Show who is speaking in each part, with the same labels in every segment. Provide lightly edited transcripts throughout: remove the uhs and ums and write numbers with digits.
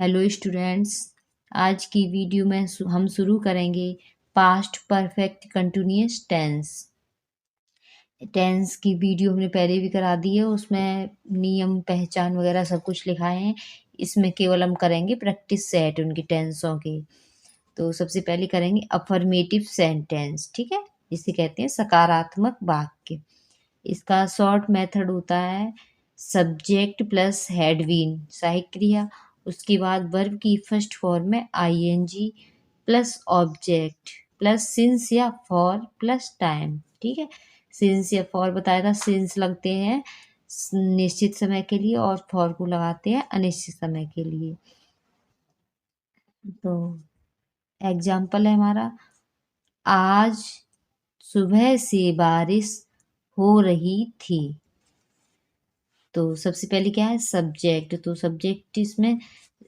Speaker 1: Hello students. आज की video में हम शुरू करेंगे past perfect continuous tense. Tense की वीडियो हमने पहले भी करा दी है, उसमें नियम पहचान वगैरह सब कुछ लिखाए हैं। इसमें केवल हम करेंगे प्रैक्टिस सेट उनकी टेंसों के। तो सबसे पहले करेंगे अफर्मेटिव सेंटेंस, ठीक है, जिसे कहते हैं सकारात्मक वाक्य। इसका शॉर्ट मेथड होता है सब्जेक्ट प्लस हैड बीन सहायक क्रिया, उसके बाद वर्ब की फर्स्ट फॉर्म में ING plus object plus since या फॉर प्लस टाइम। ठीक है, सिंस या फॉर बताया था, सिंस लगते हैं निश्चित समय के लिए और फॉर को लगाते हैं अनिश्चित समय के लिए। तो एग्जाम्पल है हमारा, आज सुबह से बारिश हो रही थी। तो सबसे पहले क्या है सब्जेक्ट, तो सब्जेक्ट इसमें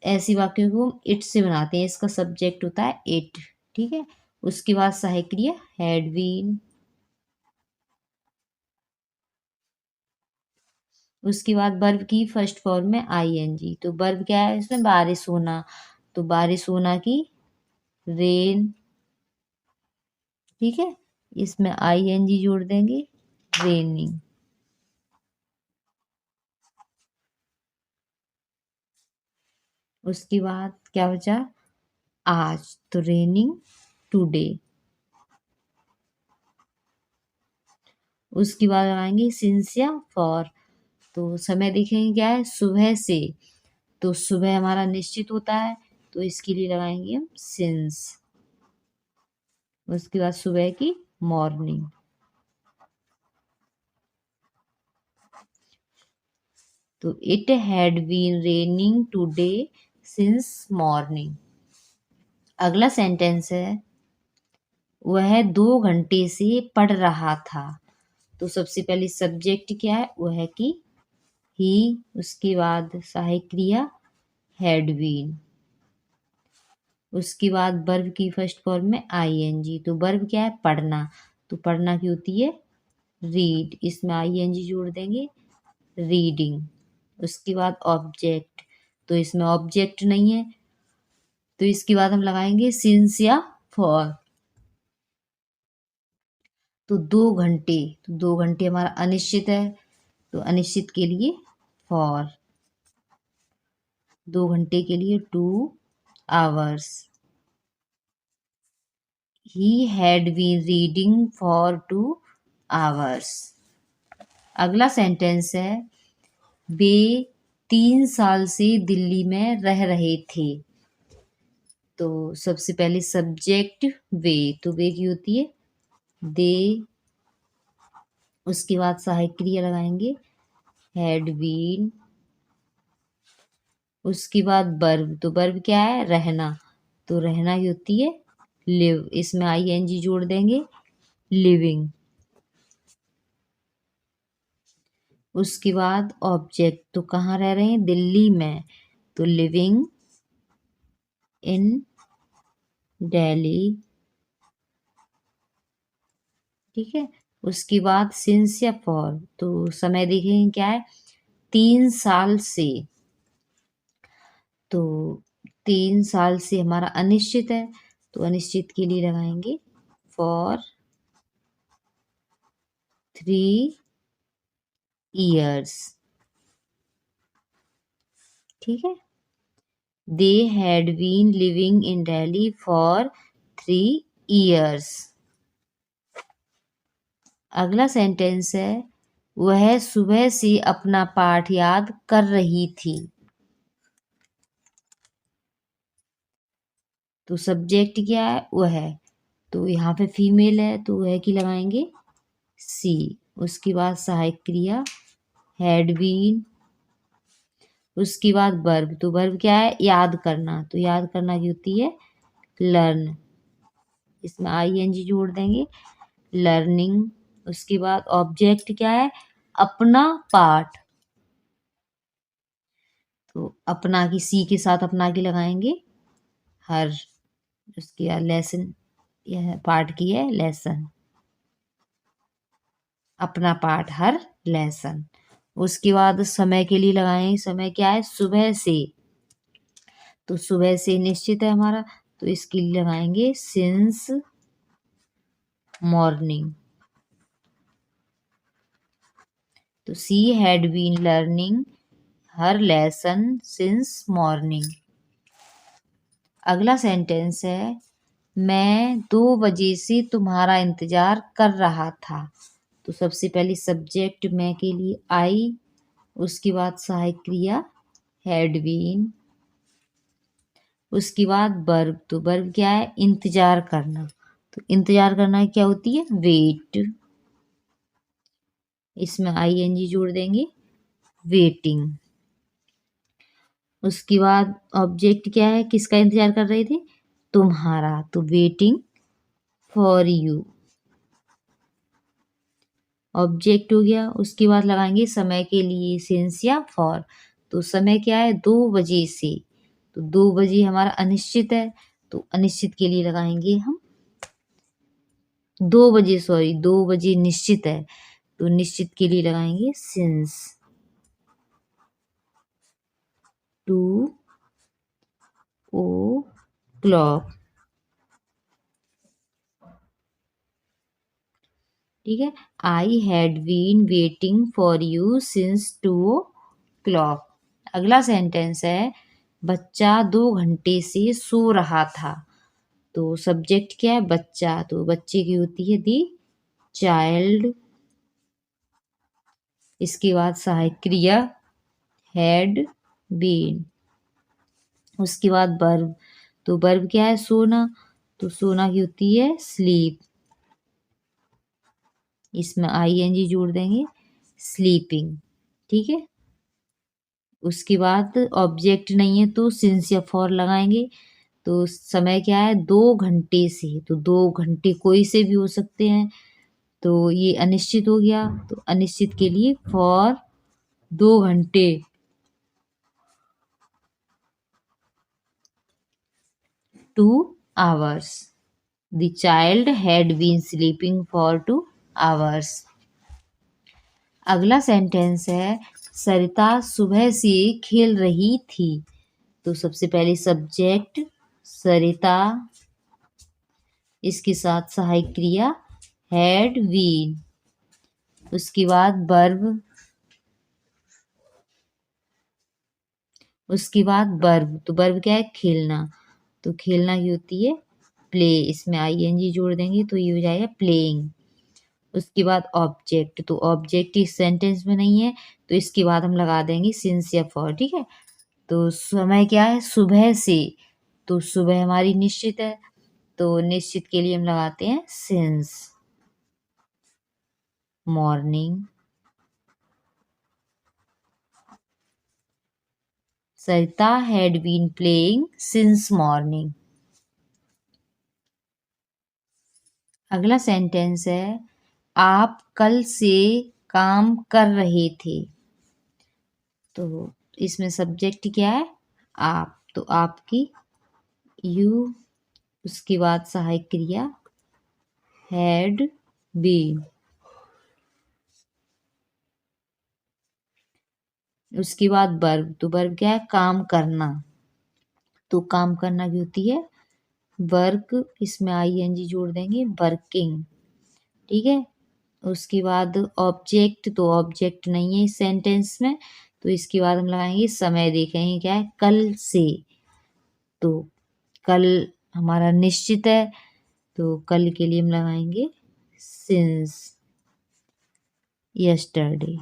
Speaker 1: ऐसी वाक्यों को इट से बनाते हैं, इसका सब्जेक्ट होता है इट। ठीक है, उसके बाद सहायक क्रिया हैड बीन, उसके बाद वर्ब की फर्स्ट फॉर्म में आईएनजी। तो वर्ब क्या है इसमें बारिश होना, तो बारिश होना की रेन। ठीक है, इसमें आईएनजी जोड़ देंगे रेनिंग। उसके बाद क्या बचा आज, तो रेनिंग टुडे। उसके बाद लगाएंगे सिंस या फॉर, तो समय देखेंगे क्या है सुबह से, तो सुबह हमारा निश्चित होता है, तो इसके लिए लगाएंगे हम सिंस। उसके बाद सुबह की मॉर्निंग। तो it had been raining today since morning. अगला सेंटेंस है वह 2 घंटे से पढ़ रहा था। तो सबसे पहले सब्जेक्ट क्या है वह है कि ही, उसके बाद सहायक क्रिया हैड बीन, उसके बाद वर्ब की फर्स्ट फॉर्म में आईएनजी। तो वर्ब क्या है पढ़ना, तो पढ़ना की होती है रीड, इसमें आईएनजी जोड़ देंगे रीडिंग। उसके बाद ऑब्जेक्ट, तो इसमें ऑब्जेक्ट नहीं है, तो इसके बाद हम लगाएंगे सिंस या फॉर। तो 2 घंटे, तो 2 घंटे हमारा अनिश्चित है, तो अनिश्चित के लिए फॉर। 2 घंटे के लिए 2 hours। He had been reading for 2 hours। अगला सेंटेंस है वे 3 साल से दिल्ली में रह रहे थे। तो सबसे पहले सब्जेक्ट वे, तो वे की होती है दे, उसके बाद सहायक क्रिया लगाएंगे हैड बीन, उसके बाद वर्ब, तो वर्ब क्या है रहना, तो रहना की होती है लिव, इसमें आईएनजी जोड़ देंगे लिविंग। उसके बाद ऑब्जेक्ट, तो कहाँ रह रहे हैं दिल्ली में, तो लिविंग इन दिल्ली। ठीक है, उसके बाद सिंस या फॉर, तो समय देखेंगे क्या है 3 साल से, तो 3 साल से हमारा अनिश्चित है, तो अनिश्चित के लिए लगाएंगे फॉर 3 years। ठीक है, they had been living in Delhi for 3 years। अगला सेंटेंस है वह सुबह से अपना पाठ याद कर रही थी। तो सब्जेक्ट क्या है वह है, तो यहाँ पे फीमेल है, तो वह की लगाएंगे सी। उसके बाद सहायक क्रिया हैड बीन, उसके बाद वर्ब, तो वर्ब क्या है याद करना, तो याद करना की होती है लर्न, इसमें आईएनजी जोड़ देंगे लर्निंग। उसके बाद ऑब्जेक्ट क्या है अपना पाठ, तो अपना की सी के साथ अपना की लगाएंगे हर, उसके बाद लेसन, यह पाठ की है लेसन, अपना पाठ हर लेसन। उसके बाद समय के लिए लगाएं, समय क्या है सुबह से, तो सुबह से निश्चित है हमारा, तो इसके लिए लगाएंगे सिंस मॉर्निंग। तो she had been learning her lesson since morning. अगला सेंटेंस है, मैं 2 बजे से तुम्हारा इंतजार कर रहा था। तो सबसे पहले सब्जेक्ट मैं के लिए आई, उसके बाद सहायक क्रिया हैड बीन, उसके बाद वर्ब। तो वर्ब क्या है, इंतजार करना। तो इंतजार करना क्या होती है, वेट। इसमें आईएनजी जोड़ देंगे, वेटिंग। उसके बाद ऑब्जेक्ट क्या है, किसका इंतजार कर रहे थे, तुम्हारा। तो वेटिंग फॉर यू ऑब्जेक्ट हो गया। उसके बाद लगाएंगे समय के लिए सिंस या फॉर। तो समय क्या है, 2 बजे से। तो 2 बजे हमारा अनिश्चित है, तो अनिश्चित के लिए लगाएंगे हम 2 बजे, सॉरी 2 बजे निश्चित है, तो निश्चित के लिए लगाएंगे सिंस 2 o'clock। ठीक है, I had been waiting for you since 2 o'clock। अगला सेंटेंस है, बच्चा 2 घंटे से सो रहा था। तो सब्जेक्ट क्या है, बच्चा। तो बच्चे की होती है दी चाइल्ड। इसके बाद सहायक क्रिया हैड बीन, उसके बाद वर्ब। तो वर्ब क्या है, सोना। तो सोना की होती है स्लीप। इसमें आईएनजी जोड़ देंगे, स्लीपिंग। ठीक है, उसके बाद ऑब्जेक्ट नहीं है तो सिंस या फॉर लगाएंगे। तो समय क्या है, 2 घंटे से। तो 2 घंटे कोई से भी हो सकते हैं, तो ये अनिश्चित हो गया। तो अनिश्चित के लिए फॉर 2 घंटे, 2 hours। The child had been sleeping for 2 hours। अगला सेंटेंस है, सरिता सुबह से खेल रही थी। तो सबसे पहले सब्जेक्ट सरिता, इसके साथ सहायक क्रिया हैड बीन, उसके बाद वर्ब, उसके बाद वर्ब। तो वर्ब क्या है, खेलना। तो खेलना की होती है प्ले। इसमें आईएनजी जोड़ देंगे तो ये हो जाएगा प्लेइंग। उसके बाद ऑब्जेक्ट। तो ऑब्जेक्ट इस सेंटेंस में नहीं है, तो इसके बाद हम लगा देंगे सिंस या फॉर। ठीक है, तो समय क्या है, सुबह से। तो सुबह हमारी निश्चित है, तो निश्चित के लिए हम लगाते हैं since morning. Sarita had been playing since morning. अगला सेंटेंस है, आप कल से काम कर रहे थे। तो इसमें सब्जेक्ट क्या है, आप। तो आपकी यू, उसके बाद सहायक क्रिया हैड बीन, उसके बाद वर्ब। तो वर्ब क्या है, काम करना। तो काम करना की होती है वर्क। इसमें आईएनजी जोड़ देंगे, वर्किंग। ठीक है, उसके बाद ऑब्जेक्ट। तो ऑब्जेक्ट नहीं है इस सेंटेंस में, तो इसके बाद हम लगाएंगे समय। देखेंगे क्या है, कल से। तो कल हमारा निश्चित है, तो कल के लिए हम लगाएंगे since yesterday.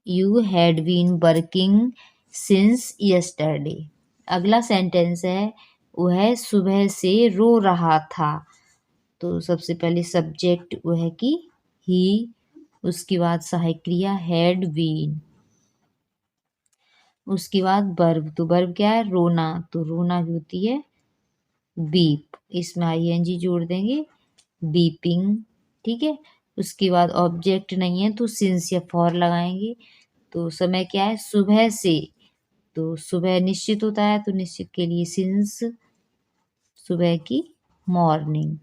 Speaker 1: You had been working since yesterday. अगला सेंटेंस है, वह सुबह से रो रहा था। तो सबसे पहले सब्जेक्ट वह की ही, उसके बाद सहायक क्रिया हैड बीन, उसके बाद वर्ब। तो वर्ब क्या है, रोना। तो रोना की होती है बीप। इसमें आईएनजी जोड़ देंगे, बीपिंग। ठीक है, उसके बाद ऑब्जेक्ट नहीं है तो सिंस या फॉर लगाएंगे। तो समय क्या है, सुबह से। तो सुबह निश्चित होता है, तो निश्चित के लिए सिंस सुबह की मॉर्निंग।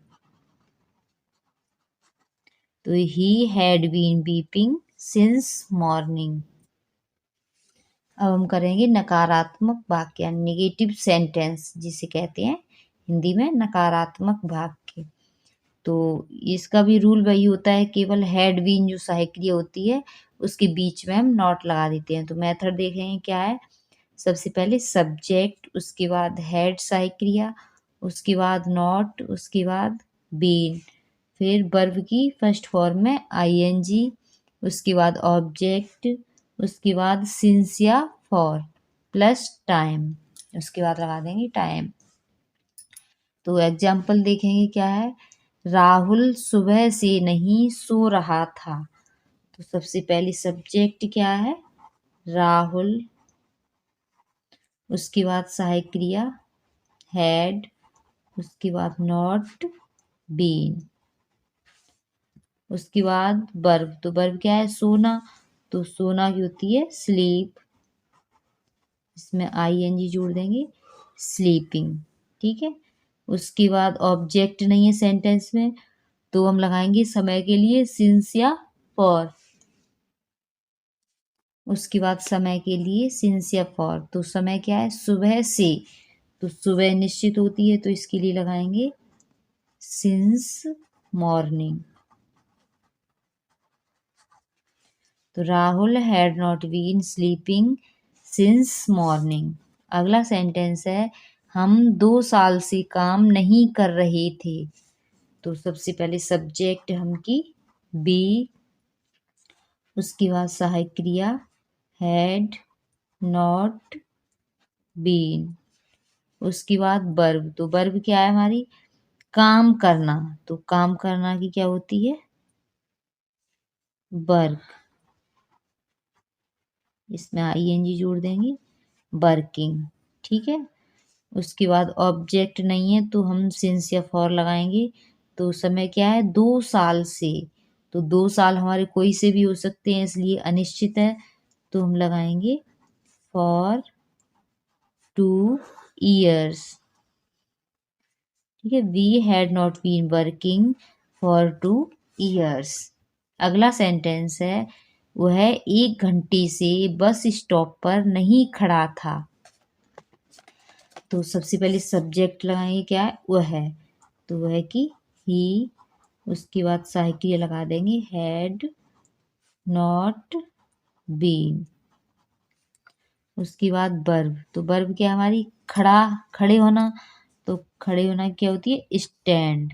Speaker 1: तो he had been weeping since morning. अब हम करेंगे नकारात्मक वाक्य यानी नेगेटिव सेंटेंस जिसे कहते हैं हिंदी में नकारात्मक वाक्य। तो इसका भी रूल वही होता है, केवल हैड बीन जो सहायक क्रिया होती है उसके बीच में हम नॉट लगा देते हैं। तो मेथड देखेंगे क्या है। सबसे पहले सब्जेक्ट, उसके बाद हैड सहायक क्रिया, उसके बाद नॉट, उसके बाद बीन, फिर वर्ब की फर्स्ट फॉर्म में आईएनजी, उसके बाद ऑब्जेक्ट, उसके बाद सिंस या फॉर प्लस टाइम, उसके बाद लगा देंगे टाइम। तो एग्जाम्पल देखेंगे क्या है। राहुल सुबह से नहीं सो रहा था। तो सबसे पहले सब्जेक्ट क्या है, राहुल, उसके बाद सहायक क्रिया हैड, उसके बाद नॉट, बीन, उसके बाद वर्ब। तो वर्ब क्या है, सोना। तो सोना की होती है स्लीप, इसमें आईएनजी जोड़ देंगे, स्लीपिंग। ठीक है। उसके बाद ऑब्जेक्ट नहीं है सेंटेंस में, तो हम लगाएंगे समय के लिए सिंस या फॉर। उसके बाद समय के लिए सिंस या फॉर। तो समय क्या है, सुबह से। तो सुबह निश्चित होती है, तो इसके लिए लगाएंगे सिंस मॉर्निंग। तो Rahul had not been sleeping since morning. अगला सेंटेंस है, हम 2 साल से काम नहीं कर रहे थे। तो सबसे पहले सब्जेक्ट हम की बी, उसके बाद सहायक क्रिया हैड नॉट बीन, उसके बाद वर्ब। तो वर्ब क्या है हमारी, काम करना। तो काम करना की क्या होती है, वर्क, इसमें आईएनजी जोड़ देंगे, वर्किंग। ठीक है। उसके बाद ऑब्जेक्ट नहीं है, तो हम सिंस या फॉर लगाएंगे। तो समय क्या है, 2 साल से। तो 2 साल हमारे कोई से भी हो सकते हैं, इसलिए अनिश्चित है। तो हम लगाएंगे फॉर 2 years। ठीक है। We had not been working for 2 years। अगला सेंटेंस है, वह 1 घंटे से बस स्टॉप पर नहीं खड़ा था। तो सबसे पहले सब्जेक्ट लगाएंगे क्या है, वह है। तो वह की ही, उसके बाद सहायक क्रिया लगा देंगे हैड नॉट बीन, उसके बाद वर्ब। तो वर्ब क्या है हमारी, खड़ा, खड़े होना। तो खड़े होना क्या होती है, स्टैंड,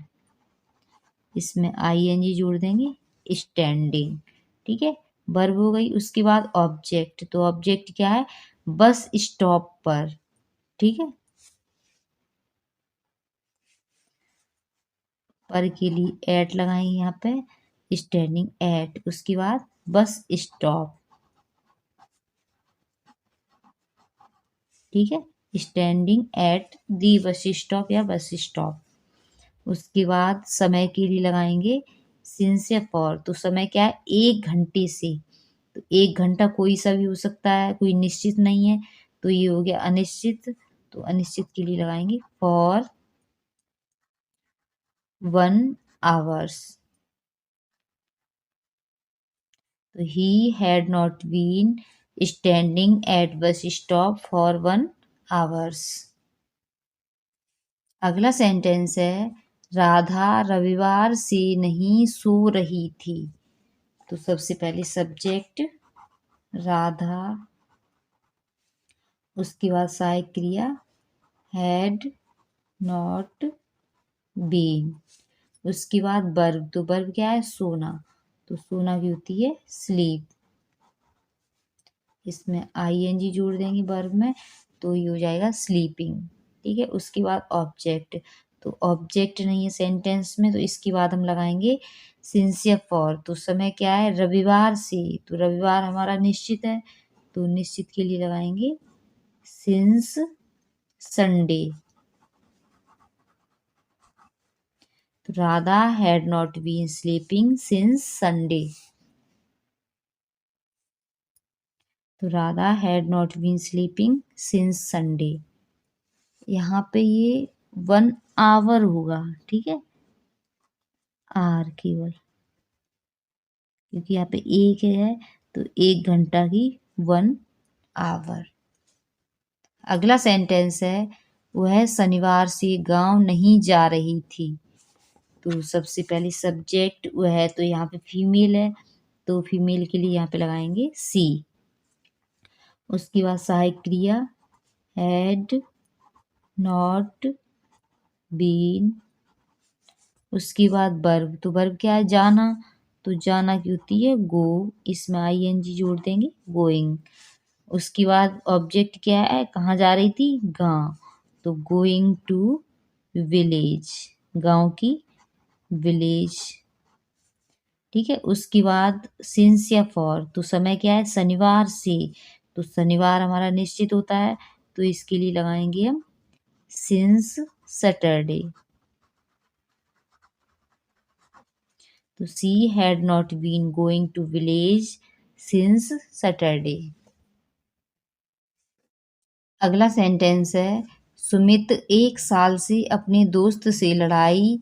Speaker 1: इसमें आईएनजी जोड़ देंगे, स्टैंडिंग। ठीक है। वर्ब हो गई। उसके बाद ऑब्जेक्ट। तो ऑब्जेक्ट क्या है, बस स्टॉप पर। ठीक है। पर के लिए एट लगाएंगे यहाँ पे, स्टैंडिंग एट, उसके बाद बस स्टॉप। ठीक है। Standing at the bus stop या बस स्टॉप। उसके बाद समय के लिए लगाएंगे सिंस या फॉर। तो समय क्या है, 1 घंटे से। तो 1 घंटा कोई सा भी हो सकता है, कोई निश्चित नहीं है। तो ये हो गया अनिश्चित। तो अनिश्चित के लिए लगाएंगे फॉर 1 hours। तो he had not been standing at bus stop for 1 hours। अगला सेंटेंस है, राधा रविवार से नहीं सो रही थी। तो सबसे पहले सब्जेक्ट राधा, उसके बाद सहायक क्रिया हैड नॉट बीन, उसके बाद वर्ब। तो वर्ब क्या है, सोना। तो सोना की होती है स्लीप, इसमें आईएनजी जोड़ देंगे वर्ब में। तो ये हो जाएगा स्लीपिंग। ठीक है। उसके बाद ऑब्जेक्ट। तो ऑब्जेक्ट नहीं है सेंटेंस में, तो इसके बाद हम लगाएंगे सिंस या फॉर। तो समय क्या है, रविवार से। तो रविवार हमारा निश्चित है, तो निश्चित के लिए लगाएंगे सिंस संडे। तो Radha had not been sleeping since Sunday. तो Radha had not been sleeping since Sunday. यहाँ पे ये 1 hour होगा। ठीक है। आर केवल, क्योंकि यहाँ पे एक है, तो 1 घंटा की 1 आवर। अगला सेंटेंस है, वह शनिवार से गांव नहीं जा रही थी। तो सबसे पहले सब्जेक्ट वह, तो यहाँ पे फीमेल है, तो फीमेल के लिए यहाँ पे लगाएंगे सी। उसके बाद सहायक क्रिया हैड नॉट बीन। उसके बाद वर्ब, तो वर्ब क्या है, जाना, तो जाना की होती है गो, इसमें आईएनजी जोड़ देंगे, गोइंग। उसके बाद ऑब्जेक्ट क्या है, कहाँ जा रही थी, गांव, तो गोइंग टू विलेज, गांव की विलेज। ठीक है। उसके बाद सिंस या फॉर, तो समय क्या है, शनिवार से, तो शनिवार हमारा निश्चित होता है, तो इसके लिए लगाएंगे हम सिंस सैटरडे। तो she had not been going to village since Saturday. अगला सेंटेंस है, सुमित 1 साल से अपने दोस्त से लड़ाई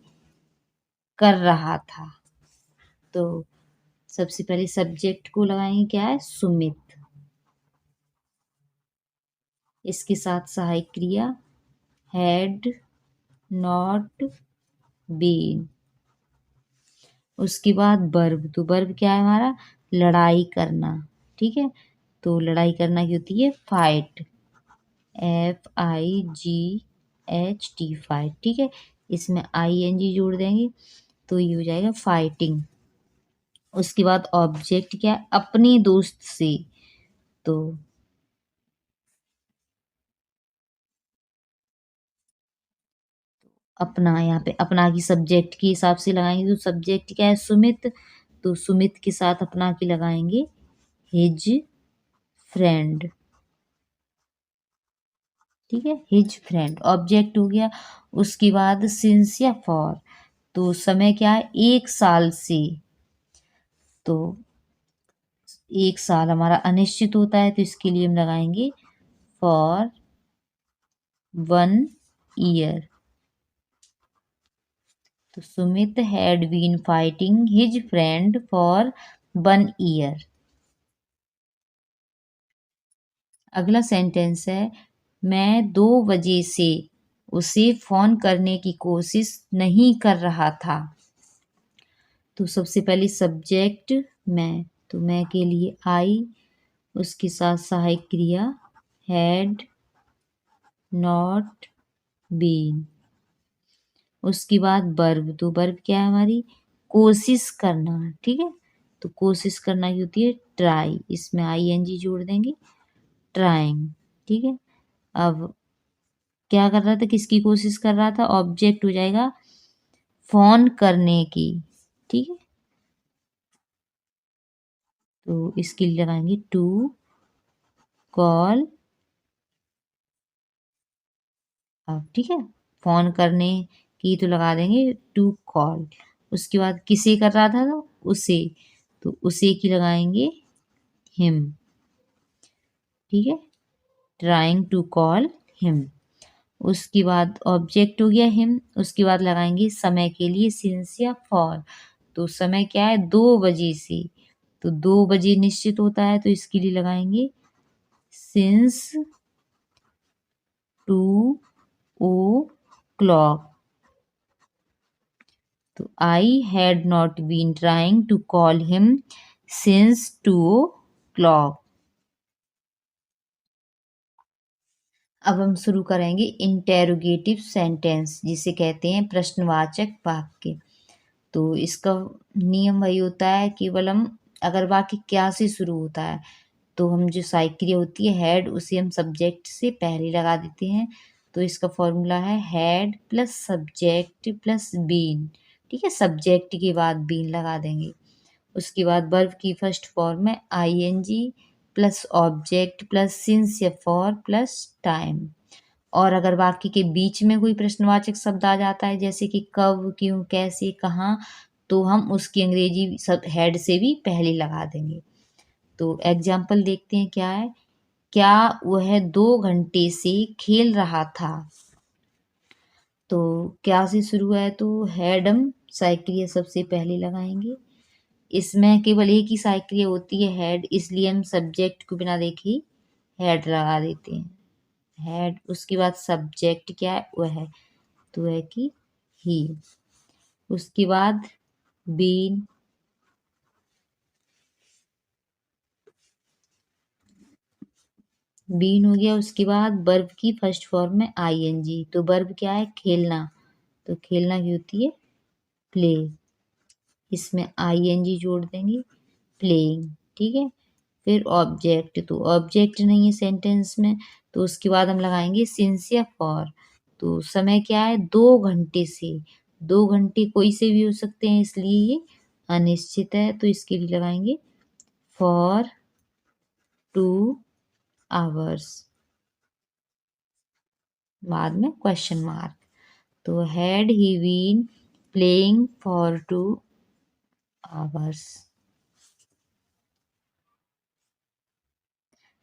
Speaker 1: कर रहा था। तो सबसे पहले सब्जेक्ट को लगाएंगे, क्या है, सुमित। इसके साथ सहायक क्रिया हैड नॉट बीन। उसके बाद वर्ब, तो वर्ब क्या है हमारा, लड़ाई करना। ठीक है। तो लड़ाई करना की होती है फाइट, FIGHT, फाइट। ठीक है। इसमें ING जोड़ देंगे, तो ये हो जाएगा फाइटिंग। उसके बाद ऑब्जेक्ट क्या है, अपने दोस्त से, तो अपना, यहाँ पे अपना की सब्जेक्ट के हिसाब से लगाएंगे, तो सब्जेक्ट क्या है, सुमित, तो सुमित के साथ अपना की लगाएंगे हिज फ्रेंड। ठीक है, हिज फ्रेंड ऑब्जेक्ट हो गया। उसके बाद सिंस या फॉर, तो समय क्या है, 1 साल से, तो 1 साल हमारा अनिश्चित होता है, तो इसके लिए हम लगाएंगे फॉर 1 ईयर। तो Sumit had been fighting his friend for 1 year. अगला सेंटेंस है, मैं 2 बजे से उसे फोन करने की कोशिश नहीं कर रहा था। तो सबसे पहले सब्जेक्ट मैं, तो मैं के लिए आई, उसके साथ सहायक क्रिया हैड नॉट बीन। उसके बाद वर्ब, तो वर्ब क्या है हमारी, कोशिश करना। ठीक है। तो कोशिश करना की होती है ट्राई, इसमें ING जोड़ देंगे, ट्राइंग। ठीक है। अब क्या कर रहा था, किसकी कोशिश कर रहा था, ऑब्जेक्ट हो जाएगा फोन करने की। ठीक है। तो इसके लिए लगाएंगे टू कॉल। अब ठीक है, फोन करने की तो लगा देंगे टू कॉल। उसके बाद किसे कर रहा था, तो उसे, तो उसे की लगाएंगे हिम। ठीक है, ट्राइंग टू कॉल हिम। उसके बाद ऑब्जेक्ट हो गया हिम। उसके बाद लगाएंगे समय के लिए सिंस या फॉर, तो समय क्या है, 2 बजे से, तो 2 बजे निश्चित होता है, तो इसके लिए लगाएंगे सिंस 2 o'clock। तो I had not been trying to call him since 2 o'clock। अब हम शुरू करेंगे इंटेरोगेटिव सेंटेंस, जिसे कहते हैं प्रश्नवाचक वाक्य। तो इसका नियम वही होता है, केवल हम अगर वाक्य क्या से शुरू होता है, तो हम जो सहायक क्रिया होती है हैड, उसे हम सब्जेक्ट से पहले लगा देते हैं। तो इसका फॉर्मूला है had plus subject plus been. ठीक है, सब्जेक्ट के बाद बीन लगा देंगे। उसके बाद वर्ब की फर्स्ट फॉर्म में ING plus object plus since या फॉर प्लस टाइम। और अगर वाक्य के बीच में कोई प्रश्नवाचक शब्द आ जाता है, जैसे कि कब, क्यों, कैसे, कहाँ, तो हम उसकी अंग्रेजी सब हेड से भी पहले लगा देंगे। तो एग्जाम्पल देखते हैं क्या है, क्या वह 2 घंटे से खेल रहा था। तो क्या से शुरू है, तो हैड हम साइक्रिया सबसे पहले लगाएंगे। इसमें केवल एक ही साइक्रिया होती है हैड, इसलिए हम सब्जेक्ट को बिना देखे हैड लगा देते हैं, हैड। उसके बाद सब्जेक्ट क्या है, वह है, तो है कि ही। उसके बाद बीन, बीन हो गया। उसके बाद वर्ब की फर्स्ट फॉर्म में आईएनजी, तो वर्ब क्या है, खेलना, तो खेलना की होती है प्ले, इसमें आईएनजी जोड़ देंगे, प्लेइंग, ठीक है। फिर ऑब्जेक्ट, तो ऑब्जेक्ट नहीं है सेंटेंस में, तो उसके बाद हम लगाएंगे सिंस या फॉर। तो समय क्या है, 2 घंटे से, 2 घंटे कोई से भी हो सकते हैं, इसलिए ये अनिश्चित है, तो इसके लिए लगाएंगे फॉर 2 आवर्स, बाद में क्वेश्चन मार्क। तो had he been playing for 2 hours.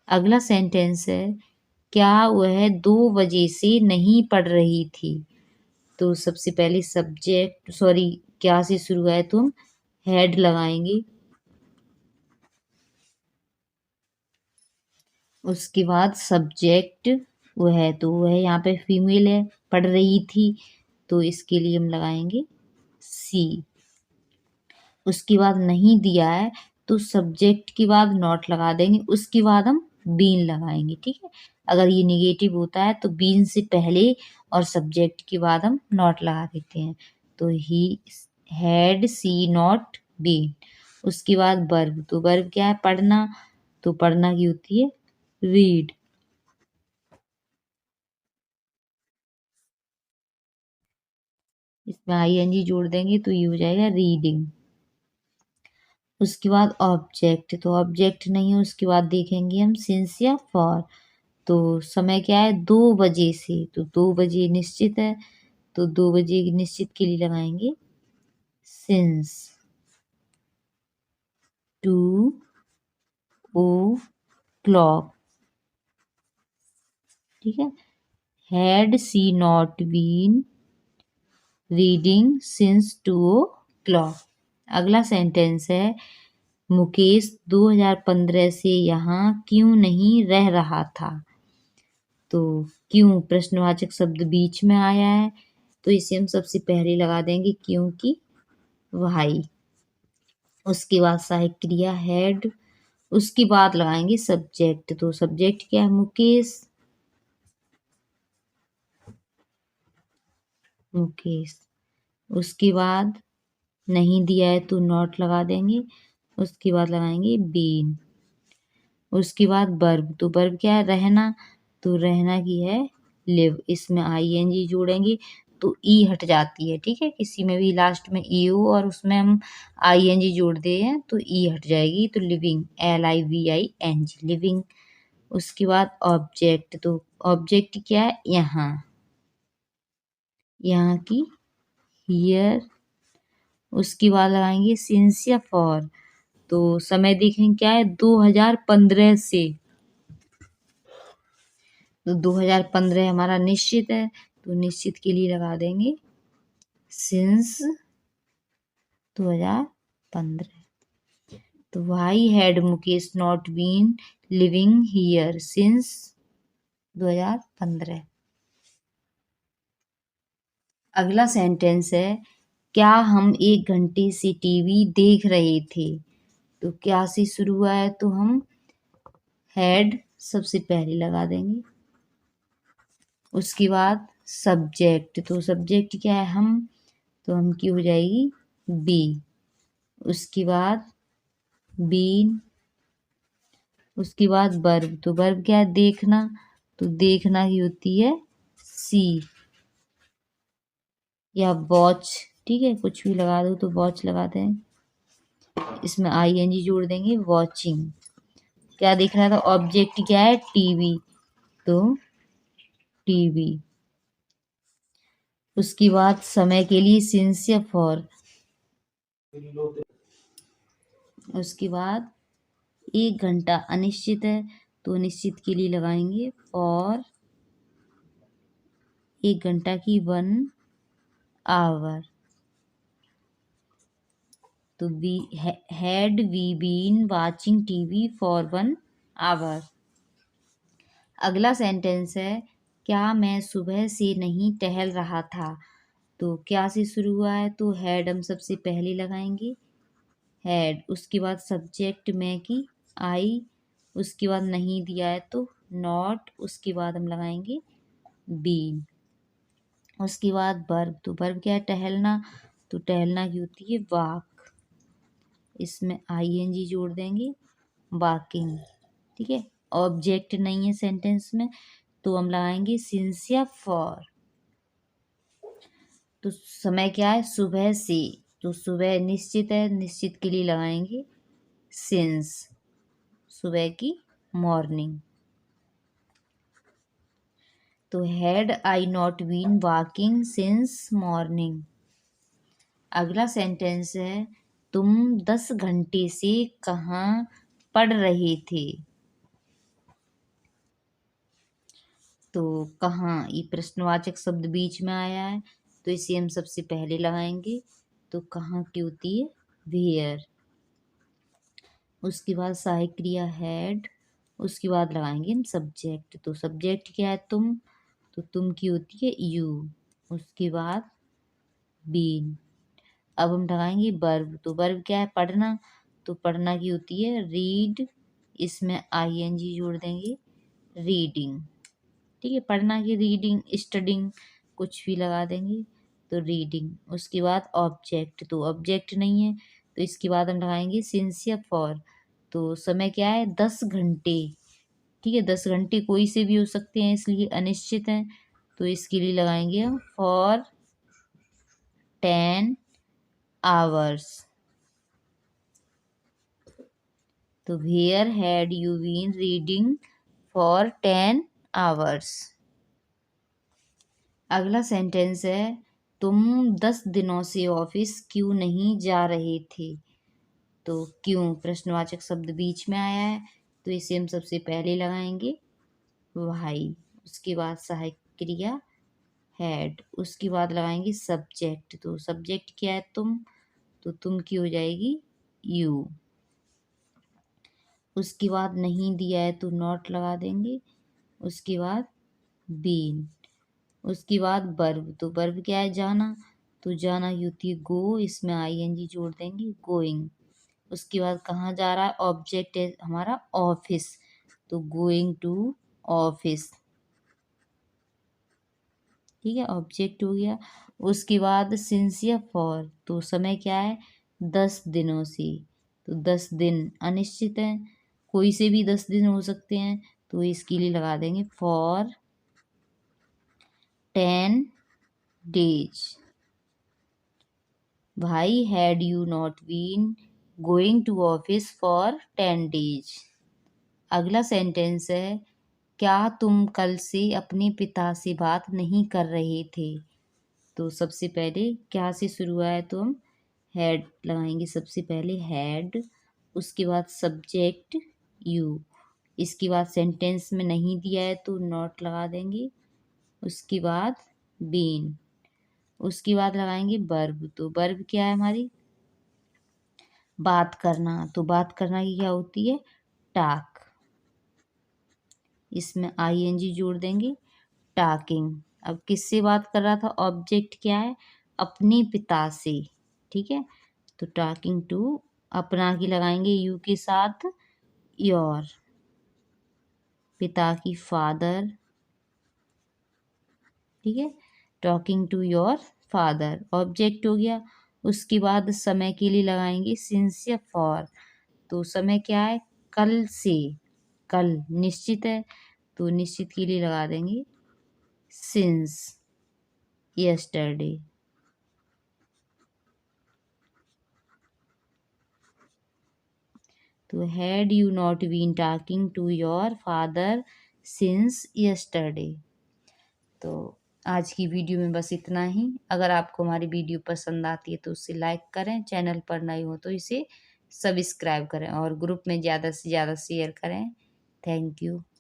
Speaker 1: अगला सेंटेंस है, क्या वह 2 बजे से नहीं पढ़ रही थी। तो सबसे पहले सब्जेक्ट, सॉरी, क्या से शुरू है तो हम हैड लगाएंगे। उसके बाद सब्जेक्ट वह है, तो वह यहाँ पे फीमेल है, पढ़ रही थी, तो इसके लिए हम लगाएंगे सी। उसके बाद नहीं दिया है, तो सब्जेक्ट के बाद नॉट लगा देंगे, उसके बाद हम बीन लगाएंगे, ठीक है। अगर ये निगेटिव होता है तो बीन से पहले और सब्जेक्ट के बाद हम नॉट लगा देते हैं, तो he had she not been. उसके बाद वर्ब, तो वर्ब क्या है, पढ़ना, तो पढ़ना की होती है रीड, इसमें आईएनजी जोड़ देंगे तो ये हो जाएगा रीडिंग। उसके बाद ऑब्जेक्ट, तो ऑब्जेक्ट नहीं है, उसके बाद देखेंगे हम सिंस या फॉर। तो समय क्या है, 2 बजे से, तो 2 बजे निश्चित है, तो 2 बजे निश्चित के लिए लगाएंगे सिंस 2 o'clock, ठीक है। Had she not been reading since 2 o'clock। अगला सेंटेंस है, मुकेश 2015 से यहाँ क्यों नहीं रह रहा था। तो क्यों प्रश्नवाचक शब्द बीच में आया है, तो इसे हम सबसे पहले लगा देंगे क्योंकि वाई। उसके बाद सहायक क्रिया हैड, उसके बाद लगाएंगे सब्जेक्ट, तो सब्जेक्ट क्या है, मुकेश, मुकेश। उसके बाद नहीं दिया है तो नॉट लगा देंगे, उसके बाद लगाएंगे बीन। उसके बाद वर्ब, तो वर्ब क्या है, रहना, तो रहना की है लिव, इसमें आईएनजी जोड़ेंगे तो ई हट जाती है, ठीक है। किसी में भी लास्ट में ई हो और उसमें हम आईएनजी जोड़ दे तो ई हट जाएगी, तो लिविंग, LIVING, लिविंग। उसके बाद ऑब्जेक्ट, तो ऑब्जेक्ट क्या है, यहाँ, यहाँ की हियर। उसके बाद लगाएंगे सिंस या फॉर, तो समय देखें क्या है, 2015 से, तो 2015 हमारा निश्चित है, तो निश्चित के लिए लगा देंगे सिंस 2015। तो why had Mukesh not been living here since 2015। अगला सेंटेंस है, क्या हम 1 घंटे से टीवी देख रहे थे। तो क्या से शुरू हुआ है, तो हम हैड सबसे पहले लगा देंगे। उसके बाद सब्जेक्ट, तो सब्जेक्ट क्या है, हम, तो हम की हो जाएगी बी। उसके बाद बीन। उसके बाद वर्ब, तो वर्ब क्या है, देखना, तो देखना ही होती है सी या वॉच, ठीक है, कुछ भी लगा दो तो वॉच लगा दें, इसमें आईएनजी जोड़ देंगे, वॉचिंग। क्या देख रहा था, ऑब्जेक्ट क्या है, टीवी, तो टीवी। उसके बाद समय के लिए सिंस या फॉर। उसके बाद 1 घंटा अनिश्चित है, तो निश्चित के लिए लगाएंगे फॉर 1 घंटा की 1 आवर। तो we had we been watching TV for 1 hour. अगला सेंटेंस है, क्या मैं सुबह से नहीं टहल रहा था। तो क्या से शुरू हुआ है, तो हैड हम सबसे पहले लगाएंगे, हैड। उसके बाद सब्जेक्ट मैं की आई, उसके बाद नहीं दिया है तो नॉट, उसके बाद हम लगाएंगे बीन। उसके बाद वर्ब, तो वर्ब क्या है, टहलना। तो टहलना की होती है वॉक, इसमें आईएनजी जोड़ देंगे, वॉकिंग। ठीक है, ऑब्जेक्ट नहीं है सेंटेंस में, तो हम लगाएंगे सिंस या फॉर। तो समय क्या है, सुबह से। तो सुबह निश्चित है, निश्चित के लिए लगाएंगे सिंस, सुबह की मॉर्निंग। तो had I not been walking since morning. अगला सेंटेंस है, तुम 10 घंटे से कहाँ पढ़ रहे थे। तो कहाँ, ये प्रश्नवाचक शब्द बीच में आया है, तो इसे हम सबसे पहले लगाएंगे। तो कहाँ की होती है वेयर। उसके बाद सहायक क्रिया हैड, उसके बाद लगाएंगे हम सब्जेक्ट। तो सब्जेक्ट क्या है, तुम। तो तुम की होती है यू, उसके बाद बीन। अब हम लगाएंगे वर्ब। तो वर्ब क्या है, पढ़ना। तो पढ़ना की होती है रीड, इसमें आईएनजी जोड़ देंगे, रीडिंग। ठीक है, पढ़ना की रीडिंग, स्टडिंग, कुछ भी लगा देंगे, तो रीडिंग। उसके बाद ऑब्जेक्ट, तो ऑब्जेक्ट नहीं है, तो इसके बाद हम लगाएंगे सिंस या फॉर। तो समय क्या है, 10 घंटे। ठीक है, 10 घंटे कोई से भी हो सकते हैं, इसलिए अनिश्चित है, तो इसके लिए लगाएंगे हम फॉर 10 hours। तो where had you been reading for 10 hours। अगला सेंटेंस है, तुम 10 दिनों से ऑफिस क्यों नहीं जा रहे थे। तो क्यों प्रश्नवाचक शब्द बीच में आया है, तो इसे हम सबसे पहले लगाएंगे वाई। उसके बाद सहायक क्रिया हैड, उसके बाद लगाएंगे सब्जेक्ट। तो सब्जेक्ट क्या है, तुम। तो तुम की हो जाएगी यू। उसके बाद नहीं दिया है तो नॉट लगा देंगे, उसके बाद बीन। उसके बाद वर्ब, तो वर्ब क्या है, जाना। तो जाना की होती है गो, इसमें आईएनजी जोड़ देंगे, गोइंग। उसके बाद कहाँ जा रहा है, ऑब्जेक्ट है हमारा ऑफिस, तो गोइंग टू ऑफिस। ठीक है, ऑब्जेक्ट हो गया। उसके बाद सिंस या फॉर, तो समय क्या है, 10 दिनों से। तो 10 दिन अनिश्चित है, कोई से भी 10 दिन हो सकते हैं, तो इसके लिए लगा देंगे for 10 days। Why had you not been going to office for 10 days। अगला सेंटेंस है, क्या तुम कल से अपने पिता से बात नहीं कर रहे थे। तो सबसे पहले क्या से शुरू हुआ है, तो हम हैड लगाएंगे सबसे पहले, हैड। उसके बाद सब्जेक्ट यू, इसके बाद सेंटेंस में नहीं दिया है तो नॉट लगा देंगे, उसके बाद बीन। उसके बाद लगाएंगे वर्ब। तो वर्ब क्या है हमारी, बात करना। तो बात करना की क्या होती है, टाक, इसमें आईएनजी जोड़ देंगे, टाकिंग। अब किससे बात कर रहा था, ऑब्जेक्ट क्या है, अपने पिता से। ठीक है, तो टॉकिंग टू, अपना की लगाएंगे यू के साथ योर, पिता की फादर। ठीक है, talking to your father, object हो गया। उसके बाद समय के लिए लगाएंगे सिंस या फॉर। तो समय क्या है, कल से, कल निश्चित है, तो निश्चित के लिए लगा देंगे सिंस यस्टरडे। तो had you not been talking to your father since yesterday. तो आज की वीडियो में बस इतना ही। अगर आपको हमारी वीडियो पसंद आती है तो उसे लाइक करें, चैनल पर नए हो तो इसे सब्सक्राइब करें और ग्रुप में ज़्यादा से ज़्यादा शेयर करें। Thank you.